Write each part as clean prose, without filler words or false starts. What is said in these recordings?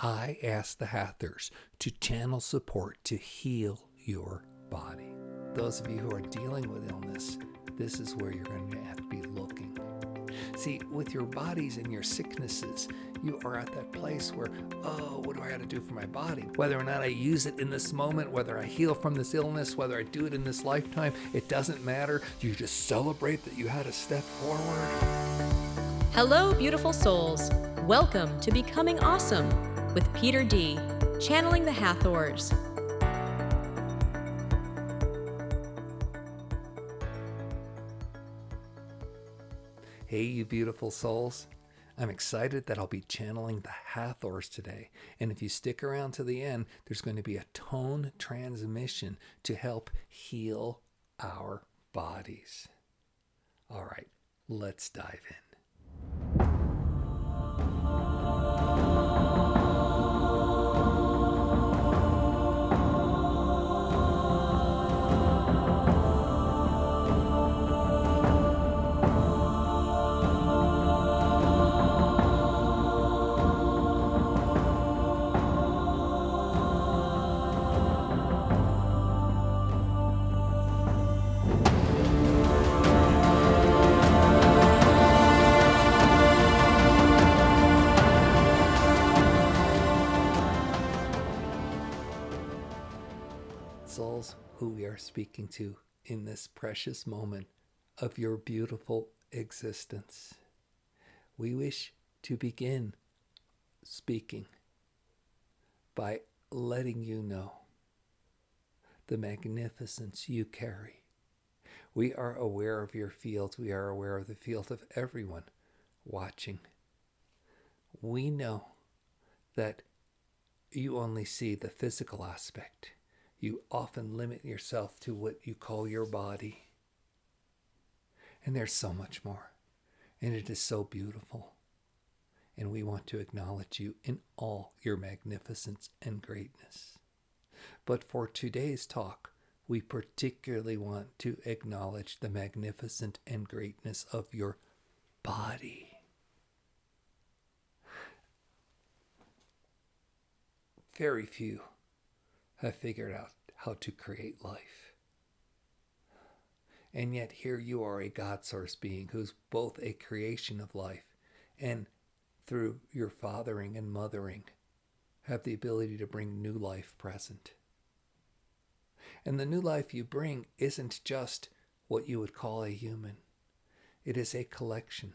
I ask the Hathors to channel support to heal your body. Those of you who are dealing with illness, this is where you're going to have to be looking. See, with your bodies and your sicknesses, you are at that place where, oh, what do I got to do for my body? Whether or not I use it in this moment, whether I heal from this illness, whether I do it in this lifetime, it doesn't matter. You just celebrate that you had a step forward. Hello, beautiful souls. Welcome to Becoming Awesome with Peter D., channeling the Hathors. Hey, you beautiful souls. I'm excited that I'll be channeling the Hathors today. And if you stick around to the end, there's going to be a tone transmission to help heal our bodies. All right, let's dive in. Souls who we are speaking to in this precious moment of your beautiful existence, we wish to begin speaking by letting you know the magnificence you carry. We are aware of your fields. We are aware of the field of everyone watching. We know that you only see the physical aspect. You often limit yourself to what you call your body. And there's so much more. And it is so beautiful. And we want to acknowledge you in all your magnificence and greatness. But for today's talk, we particularly want to acknowledge the magnificence and greatness of your body. Very few have figured out how to create life. And yet here you are, a God source being who's both a creation of life and through your fathering and mothering have the ability to bring new life present. And the new life you bring isn't just what you would call a human. It is a collection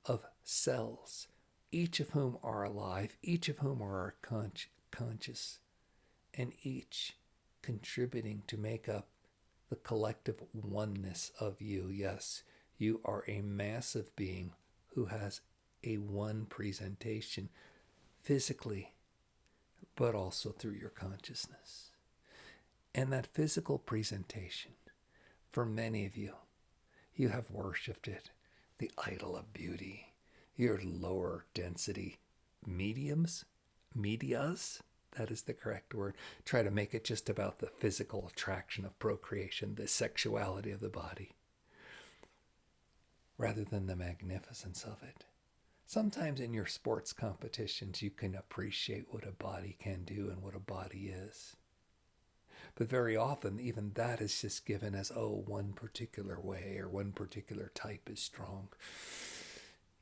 of cells, each of whom are alive, each of whom are conscious, and each contributing to make up the collective oneness of you. Yes, you are a massive being who has a one presentation physically, but also through your consciousness. And that physical presentation, for many of you, you have worshipped it, the idol of beauty, your lower density medias, that is the correct word. Try to make it just about the physical attraction of procreation, the sexuality of the body, rather than the magnificence of it. Sometimes in your sports competitions, you can appreciate what a body can do and what a body is. But very often, even that is just given as, oh, one particular way or one particular type is strong.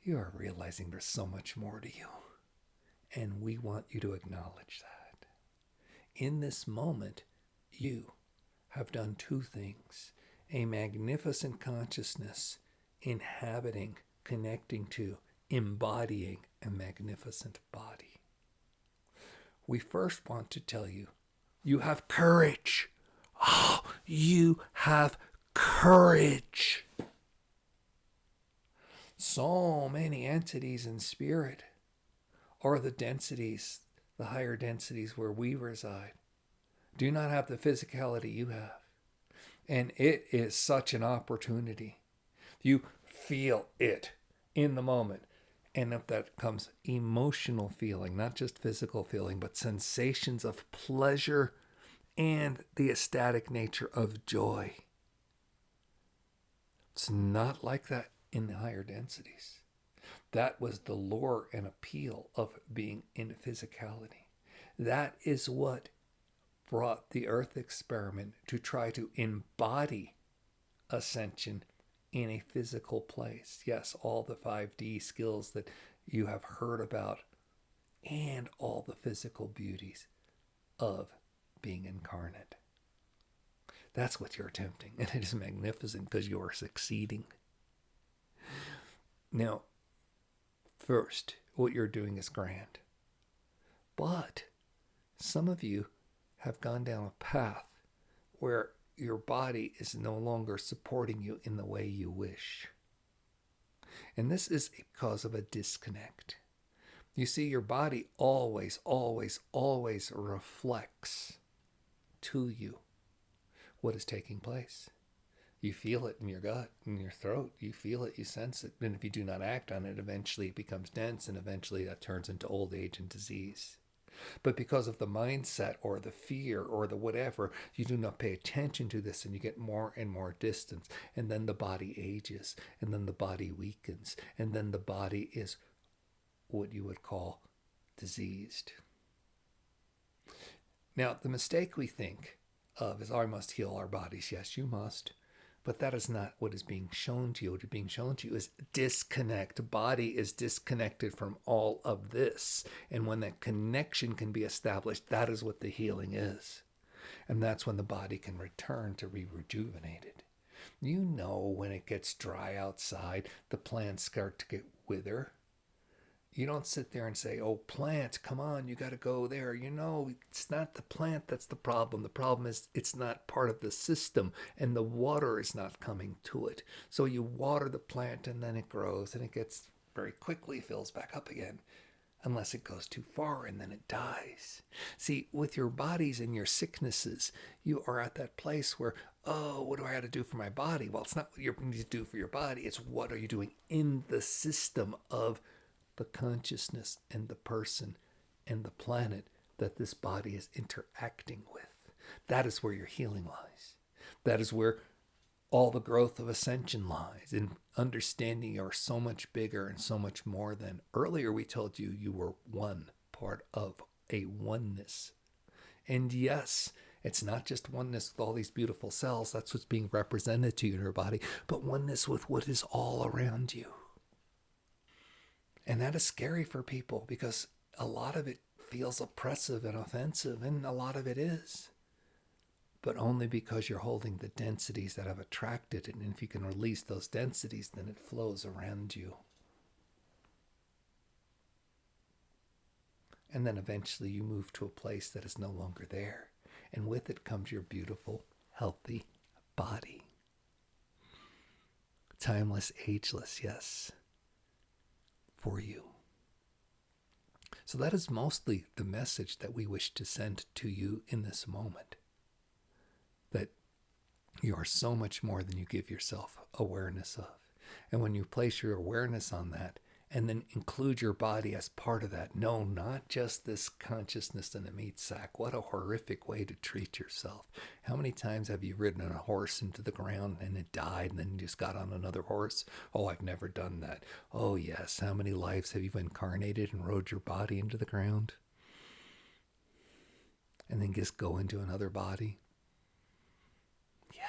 You are realizing there's so much more to you. And we want you to acknowledge that. In this moment, you have done two things. A magnificent consciousness inhabiting, connecting to, embodying a magnificent body. We first want to tell you, you have courage. Oh, you have courage. So many entities in spirit, or the densities, the higher densities where we reside, do not have the physicality you have. And it is such an opportunity. You feel it in the moment. And if that comes emotional feeling, not just physical feeling, but sensations of pleasure and the ecstatic nature of joy. It's not like that in the higher densities. That was the lure and appeal of being in physicality. That is what brought the Earth experiment to try to embody ascension in a physical place. Yes, all the 5D skills that you have heard about and all the physical beauties of being incarnate. That's what you're attempting, and it is magnificent because you are succeeding. Now, first, what you're doing is grand. But some of you have gone down a path where your body is no longer supporting you in the way you wish. And this is because of a disconnect. You see, your body always, always, always reflects to you what is taking place. You feel it in your gut, in your throat. You feel it, you sense it. And if you do not act on it, eventually it becomes dense, and eventually that turns into old age and disease. But because of the mindset or the fear or the whatever, you do not pay attention to this, and you get more and more distance. And then the body ages, and then the body weakens, and then the body is what you would call diseased. Now, the mistake we think of is, I must heal our bodies. Yes, you must. But that is not what is being shown to you. What is being shown to you is disconnect. Body is disconnected from all of this. And when that connection can be established, that is what the healing is. And that's when the body can return to be rejuvenated. You know, when it gets dry outside, the plants start to get wither. You don't sit there and say, oh, plant, come on, you got to go there. You know, it's not the plant that's the problem. The problem is it's not part of the system, and the water is not coming to it. So you water the plant, and then it grows, and it gets very quickly fills back up again, unless it goes too far, and then it dies. See, with your bodies and your sicknesses, you are at that place where, oh, what do I have to do for my body? Well, it's not what you need to do for your body. It's what are you doing in the system of the consciousness and the person and the planet that this body is interacting with. That is where your healing lies. That is where all the growth of ascension lies, in understanding you're so much bigger and so much more than. Earlier we told you you were one part of a oneness. And yes, it's not just oneness with all these beautiful cells. That's what's being represented to you in your body, but oneness with what is all around you. And that is scary for people because a lot of it feels oppressive and offensive, and a lot of it is. But only because you're holding the densities that have attracted it. And if you can release those densities, then it flows around you. And then eventually you move to a place that is no longer there. And with it comes your beautiful, healthy body. Timeless, ageless, yes. For you. So that is mostly the message that we wish to send to you in this moment. That you are so much more than you give yourself awareness of. And when you place your awareness on that, and then include your body as part of that, no, not just this consciousness in a meat sack. What a horrific way to treat yourself. How many times have you ridden a horse into the ground and it died and then you just got on another horse? Oh, I've never done that. Oh, yes. How many lives have you incarnated and rode your body into the ground? And then just go into another body? Yeah.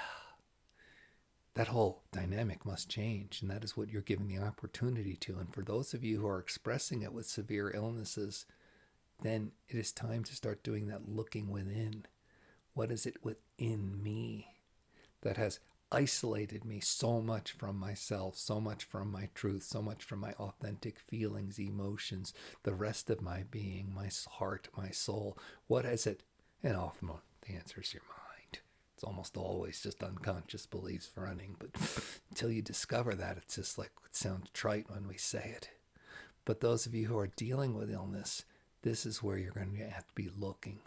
That whole dynamic must change, and that is what you're given the opportunity to. And for those of you who are expressing it with severe illnesses, then it is time to start doing that looking within. What is it within me that has isolated me so much from myself, so much from my truth, so much from my authentic feelings, emotions, the rest of my being, my heart, my soul? What is it? And often the answer is your mind. It's almost always just unconscious beliefs running. But until you discover that, it's just like, it sounds trite when we say it. But those of you who are dealing with illness, this is where you're going to have to be looking.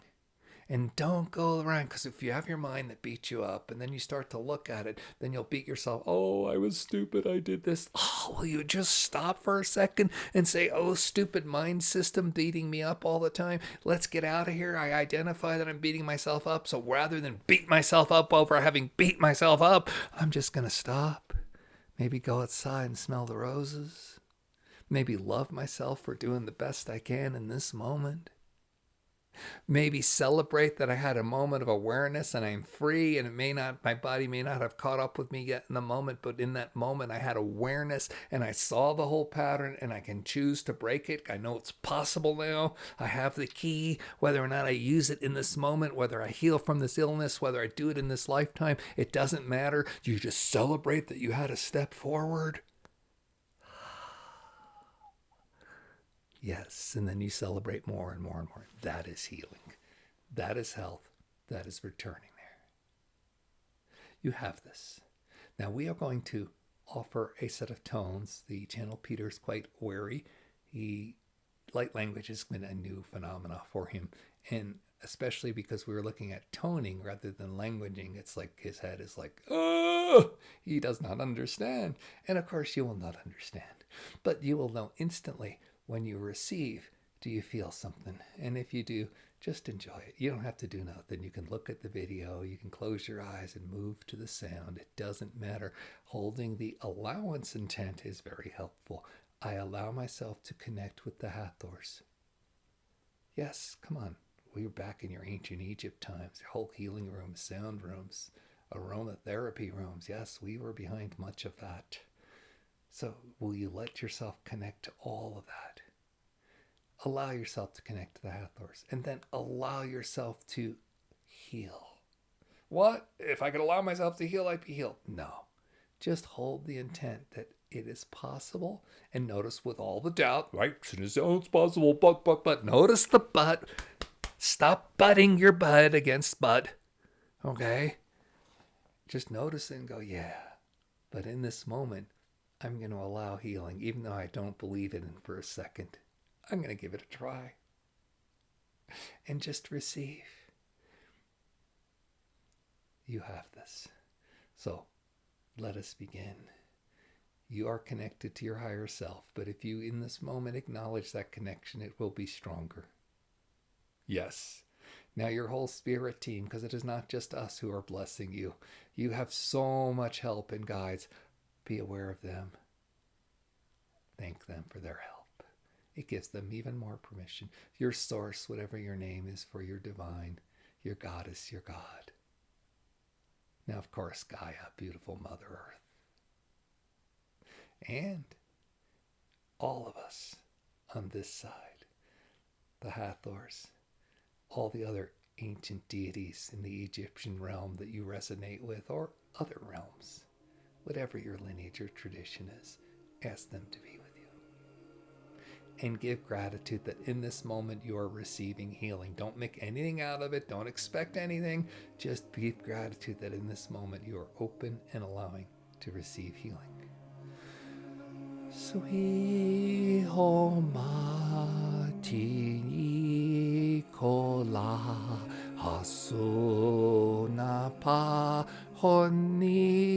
And don't go around, because if you have your mind that beats you up and then you start to look at it, then you'll beat yourself. Oh, I was stupid. I did this. Oh, will you just stop for a second and say, oh, stupid mind system beating me up all the time. Let's get out of here. I identify that I'm beating myself up. So rather than beat myself up over having beat myself up, I'm just going to stop. Maybe go outside and smell the roses. Maybe love myself for doing the best I can in this moment. Maybe celebrate that I had a moment of awareness and I'm free, and my body may not have caught up with me yet in the moment, but in that moment I had awareness and I saw the whole pattern and I can choose to break it. I know it's possible now. I have the key. Whether or not I use it in this moment, whether I heal from this illness, whether I do it in this lifetime, it doesn't matter. You just celebrate that you had a step forward. Yes, and then you celebrate more and more and more. That is healing. That is health. That is returning there. You have this. Now we are going to offer a set of tones. The channel Peter is quite wary. Light language has been a new phenomena for him, and especially because we were looking at toning rather than languaging. It's like his head is like, oh, he does not understand. And of course you will not understand, but you will know instantly. When you receive, do you feel something? And if you do, just enjoy it. You don't have to do nothing. You can look at the video, you can close your eyes and move to the sound. It doesn't matter. Holding the allowance intent is very helpful. I allow myself to connect with the Hathors. Yes, come on. We were back in your ancient Egypt times, your whole healing rooms, sound rooms, aromatherapy rooms. Yes, we were behind much of that. So will you let yourself connect to all of that? Allow yourself to connect to the Hathors, and then allow yourself to heal. What? If I could allow myself to heal, I'd be healed. No. Just hold the intent that it is possible, and notice with all the doubt, right? It sounds possible, but notice the but. Stop butting your butt against butt. Okay? Just notice and go, yeah. But in this moment, I'm going to allow healing, even though I don't believe it in for a second. I'm going to give it a try. And just receive. You have this. So let us begin. You are connected to your higher self, but if you in this moment acknowledge that connection, it will be stronger. Yes. Now your whole spirit team, because it is not just us who are blessing you. You have so much help and guides. Be aware of them. Thank them for their help. It gives them even more permission. Your source, whatever your name is for your divine, your goddess, your God. Now, of course, Gaia, beautiful Mother Earth. And all of us on this side, the Hathors, all the other ancient deities in the Egyptian realm that you resonate with, or other realms. Whatever your lineage or tradition is, ask them to be with you. And give gratitude that in this moment you are receiving healing. Don't make anything out of it. Don't expect anything. Just give gratitude that in this moment you are open and allowing to receive healing. Sui ho ma ti ni ko la hasu na pa honi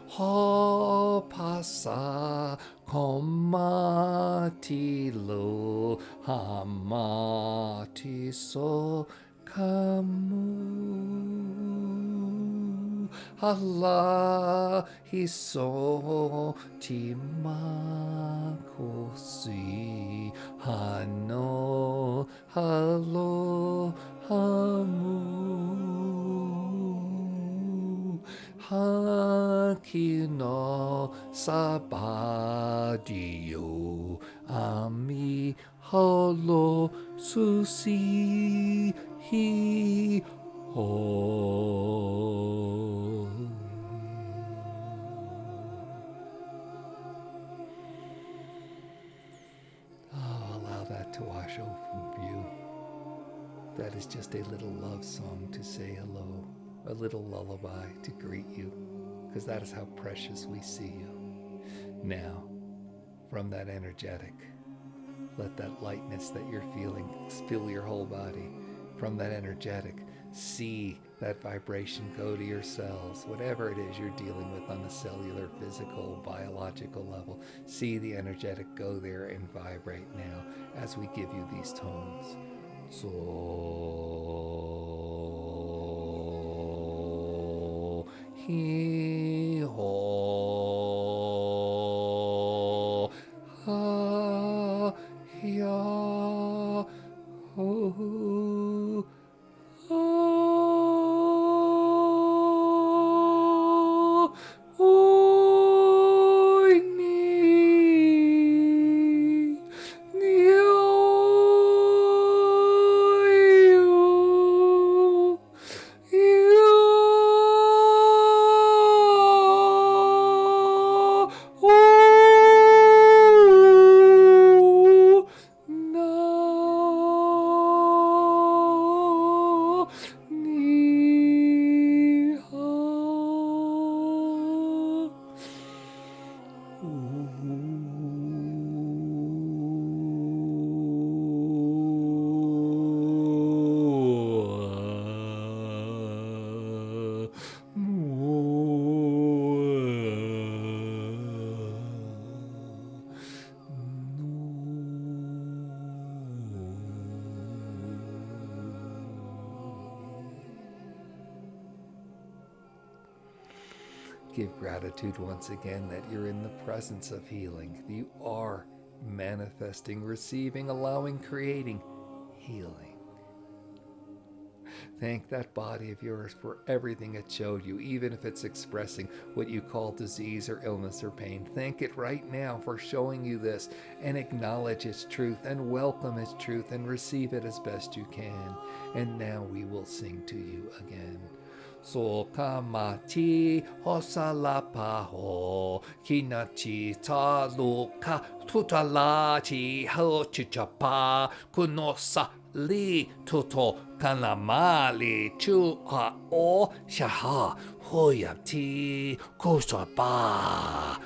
ho pasa komati lo hamati so kamu Allah hiso timakosi hano halo hamu hakino sabadio ami halo susi hi ho. Allow that to wash over you. That is just a little love song to say hello, a little lullaby to greet you, because that is how precious we see you. Now, from that energetic, let that lightness that you're feeling fill your whole body. From that energetic, see that vibration go to your cells, whatever it is you're dealing with on the cellular, physical, biological level. See the energetic go there and vibrate now as we give you these tones. So, hi ho. Give gratitude once again that you're in the presence of healing. You are manifesting, receiving, allowing, creating healing. Thank that body of yours for everything it showed you, even if it's expressing what you call disease or illness or pain. Thank it right now for showing you this, and acknowledge its truth and welcome its truth and receive it as best you can. And now we will sing to you again. Sokamati hosalapaho kinachi taluka tutalachi hochichapa kunosa li tuto kanamali chuha o shaha hoyati kusapa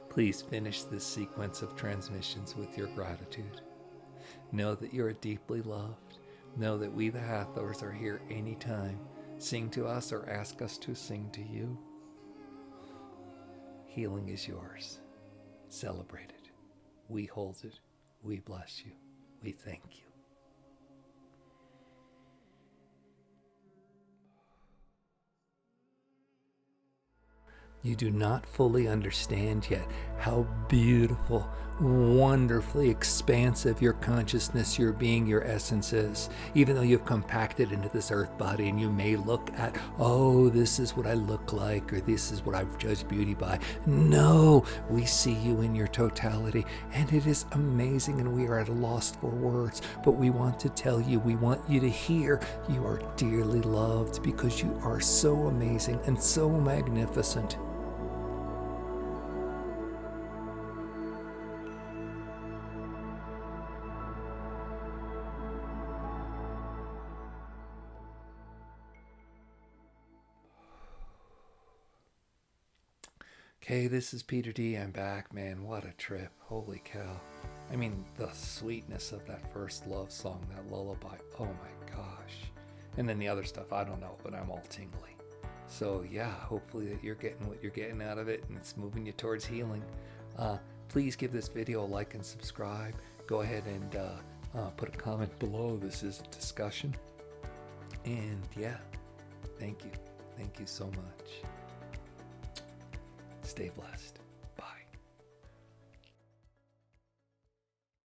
Please finish this sequence of transmissions with your gratitude. Know that you are deeply loved. Know that we, the Hathors, are here anytime. Sing to us or ask us to sing to you. Healing is yours. Celebrate it. We hold it. We bless you. We thank you. You do not fully understand yet how beautiful, wonderfully expansive your consciousness, your being, your essence is. Even though you've compacted into this earth body and you may look at, oh, this is what I look like, or this is what I've judged beauty by. No, we see you in your totality, and it is amazing, and we are at a loss for words. But we want to tell you, we want you to hear, you are dearly loved because you are so amazing and so magnificent. Okay, this is Peter D. I'm back, man. What a trip. Holy cow. I mean, the sweetness of that first love song, that lullaby. Oh my gosh. And then the other stuff, I don't know, but I'm all tingly. So yeah, hopefully that you're getting what you're getting out of it and it's moving you towards healing. Please give this video a like and subscribe. Go ahead and put a comment below. This is a discussion. And yeah, thank you. Thank you so much. Stay blessed.